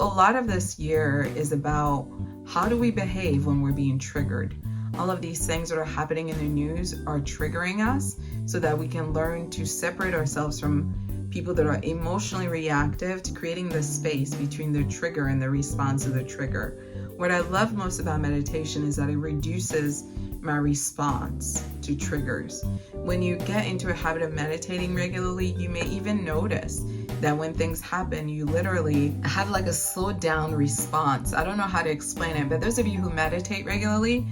A lot of this year is about how do we behave when we're being triggered. All of these things that are happening in the news are triggering us so that we can learn to separate ourselves from people that are emotionally reactive, to creating this space between the trigger and the response to the trigger. What I love most about meditation is that it reduces my response to triggers. When you get into a habit of meditating regularly, you may even notice that when things happen, you literally have like a slowed down response. I don't know how to explain it, but those of you who meditate regularly,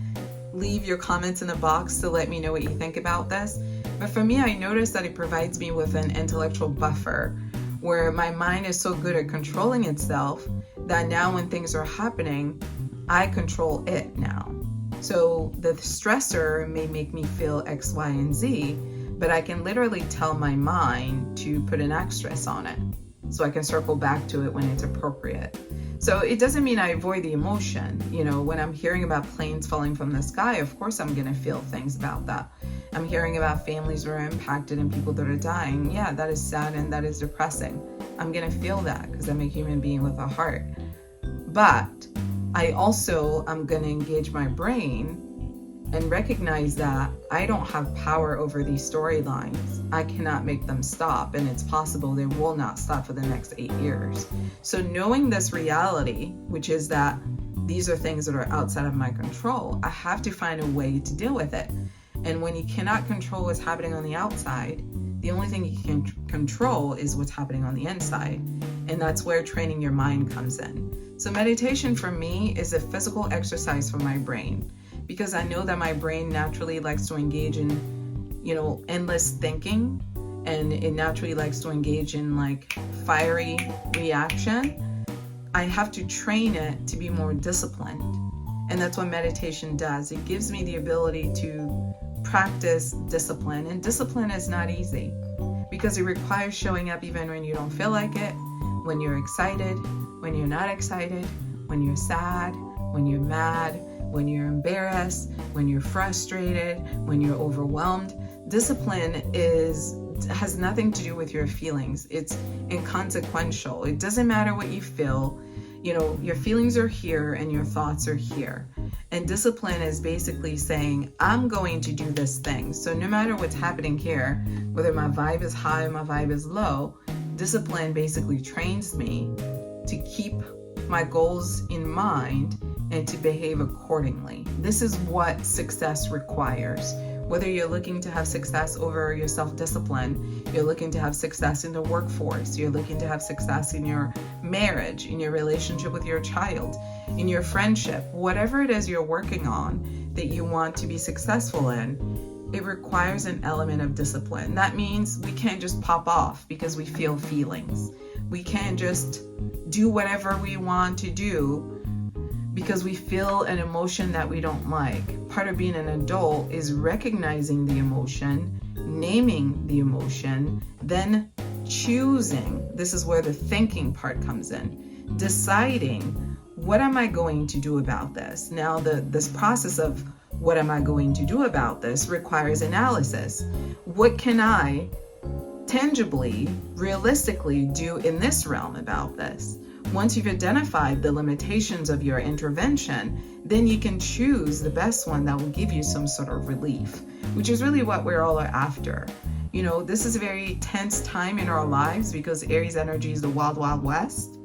leave your comments in the box to let me know what you think about this. But for me, I notice that it provides me with an intellectual buffer where my mind is so good at controlling itself that now when things are happening, I control it now. So the stressor may make me feel X, Y, and Z, but I can literally tell my mind to put an asterisk on it so I can circle back to it when it's appropriate. So it doesn't mean I avoid the emotion. You know, when I'm hearing about planes falling from the sky, of course I'm going to feel things about that. I'm hearing about families that are impacted and people that are dying. Yeah, that is sad and that is depressing. I'm going to feel that because I'm a human being with a heart. But I also am going to engage my brain and recognize that I don't have power over these storylines. I cannot make them stop, and it's possible they will not stop for the next 8 years. So knowing this reality, which is that these are things that are outside of my control, I have to find a way to deal with it. And when you cannot control what's happening on the outside, the only thing you can control is what's happening on the inside. And that's where training your mind comes in. So meditation for me is a physical exercise for my brain, because I know that my brain naturally likes to engage in, endless thinking, and it naturally likes to engage in like fiery reaction. I have to train it to be more disciplined. And that's what meditation does. It gives me the ability to practice discipline. And discipline is not easy because it requires showing up even when you don't feel like it, when you're excited, when you're not excited, when you're sad, when you're mad, when you're embarrassed, when you're frustrated, when you're overwhelmed. Discipline has nothing to do with your feelings. It's inconsequential. It doesn't matter what you feel. Your feelings are here and your thoughts are here. And discipline is basically saying, I'm going to do this thing. So no matter what's happening here, whether my vibe is high or my vibe is low, discipline basically trains me to keep my goals in mind and to behave accordingly. This is what success requires. Whether you're looking to have success over your self-discipline, you're looking to have success in the workforce, you're looking to have success in your marriage, in your relationship with your child, in your friendship, whatever it is you're working on that you want to be successful in, it requires an element of discipline. That means we can't just pop off because we feel feelings. We can't just do whatever we want to do because we feel an emotion that we don't like. Part of being an adult is recognizing the emotion, naming the emotion, then choosing. This is where the thinking part comes in. Deciding, what am I going to do about this? Now, this process of what am I going to do about this requires analysis. What can I tangibly, realistically do in this realm about this? Once you've identified the limitations of your intervention, then you can choose the best one that will give you some sort of relief, which is really what we're all after. This is a very tense time in our lives because Aries energy is the wild, wild west.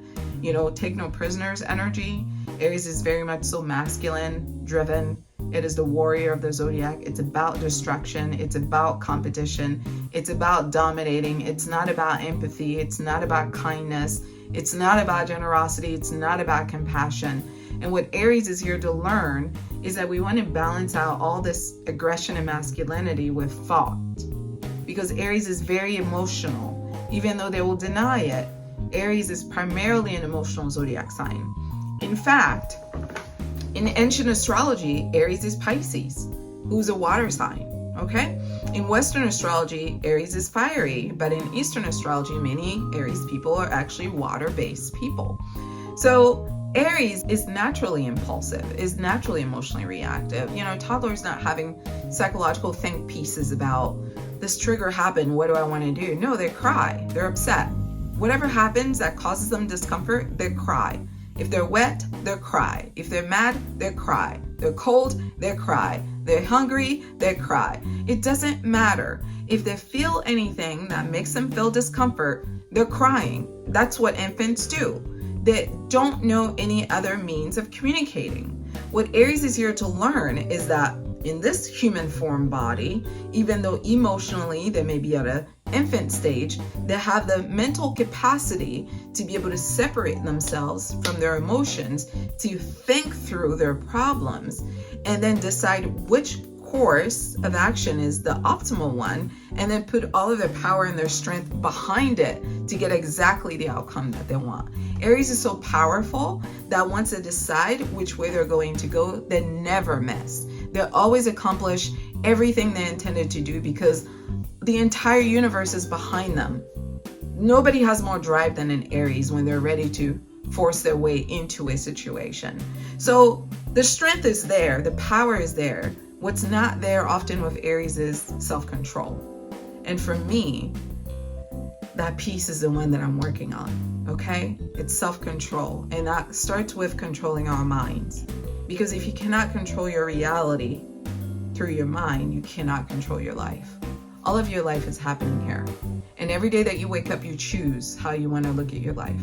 Take no prisoners energy. Aries is very much so masculine, driven. It is the warrior of the zodiac. It's about destruction. It's about competition. It's about dominating. It's not about empathy. It's not about kindness. It's not about generosity. It's not about compassion. And what Aries is here to learn is that we want to balance out all this aggression and masculinity with thought. Because Aries is very emotional. Even though they will deny it, Aries is primarily an emotional zodiac sign. In fact, in ancient astrology, Aries is Pisces, who's a water sign. Okay? In Western astrology, Aries is fiery, but in Eastern astrology, many Aries people are actually water-based people. So Aries is naturally impulsive, is naturally emotionally reactive. Toddlers not having psychological think pieces about this trigger happened, what do I want to do? No, they cry, they're upset. Whatever happens that causes them discomfort, they cry. If they're wet, they'll cry. If they're mad, they'll cry. They're cold, they'll cry. They're hungry, they'll cry. It doesn't matter. If they feel anything that makes them feel discomfort, they're crying. That's what infants do. They don't know any other means of communicating. What Aries is here to learn is that in this human form body, even though emotionally they may be at an infant stage, they have the mental capacity to be able to separate themselves from their emotions, to think through their problems, and then decide which course of action is the optimal one, and then put all of their power and their strength behind it to get exactly the outcome that they want. Aries is so powerful that once they decide which way they're going to go, they never miss. They always accomplish everything they intended to do because the entire universe is behind them. Nobody has more drive than an Aries when they're ready to force their way into a situation. So the strength is there, the power is there. What's not there often with Aries is self-control. And for me, that piece is the one that I'm working on, okay? It's self-control, and that starts with controlling our minds. Because if you cannot control your reality through your mind, you cannot control your life. All of your life is happening here. And every day that you wake up, you choose how you want to look at your life.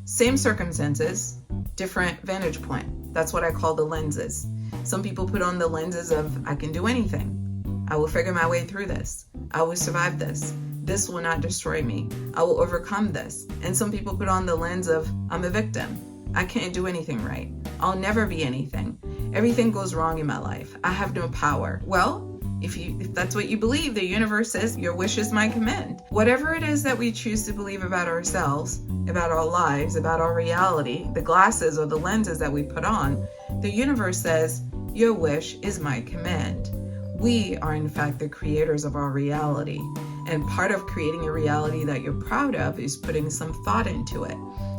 Same circumstances, different vantage point. That's what I call the lenses. Some people put on the lenses of, I can do anything. I will figure my way through this. I will survive this. This will not destroy me. I will overcome this. And some people put on the lens of, I'm a victim. I can't do anything right. I'll never be anything. Everything goes wrong in my life. I have no power. Well, if that's what you believe, the universe says your wish is my command. Whatever it is that we choose to believe about ourselves, about our lives, about our reality, the glasses or the lenses that we put on, the universe says your wish is my command. We are in fact the creators of our reality. And part of creating a reality that you're proud of is putting some thought into it.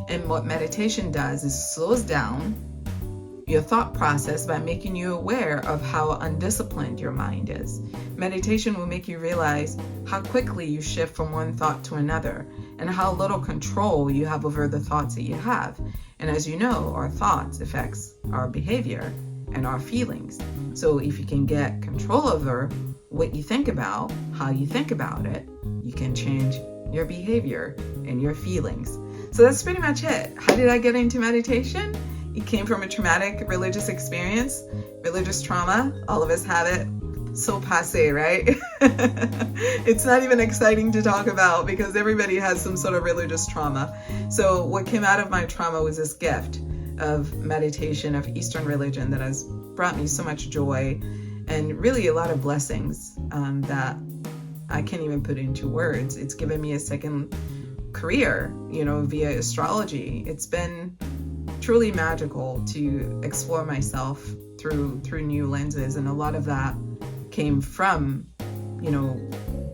And what meditation does is slows down your thought process by making you aware of how undisciplined your mind is. Meditation will make you realize how quickly you shift from one thought to another and how little control you have over the thoughts that you have. And as you know, our thoughts affects our behavior and our feelings. So if you can get control over what you think about, how you think about it, you can change your behavior and your feelings. So that's pretty much it. How did I get into meditation? It came from a traumatic religious experience, religious trauma. All of us have it. So passé, right? It's not even exciting to talk about because everybody has some sort of religious trauma. So what came out of my trauma was this gift of meditation, of Eastern religion that has brought me so much joy and really a lot of blessings that I can't even put into words. It's given me a second career, via astrology. It's been truly magical to explore myself through new lenses, and a lot of that came from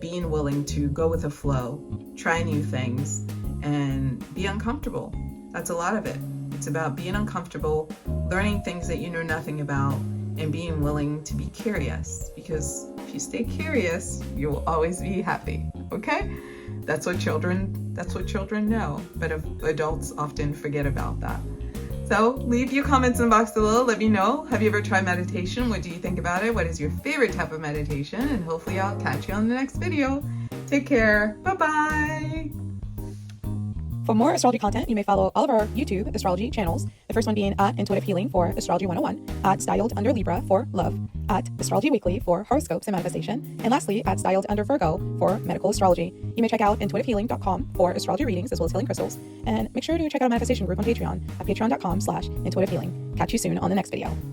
being willing to go with the flow, try new things, and be uncomfortable. That's a lot of it. It's about being uncomfortable, learning things that you know nothing about, and being willing to be curious, because if you stay curious, you'll always be happy. Okay? That's what children know, but adults often forget about that. So leave your comments in the box below. Let me know. Have you ever tried meditation? What do you think about it? What is your favorite type of meditation? And hopefully I'll catch you on the next video. Take care. Bye-bye. For more astrology content, you may follow all of our YouTube astrology channels. The first one being at Intuitive Healing for Astrology 101, at Styled Under Libra for Love, at Astrology Weekly for Horoscopes and Manifestation, and lastly at Styled Under Virgo for Medical Astrology. You may check out intuitivehealing.com for astrology readings as well as healing crystals, and make sure to check out our manifestation group on Patreon at patreon.com/intuitivehealing. Catch you soon on the next video.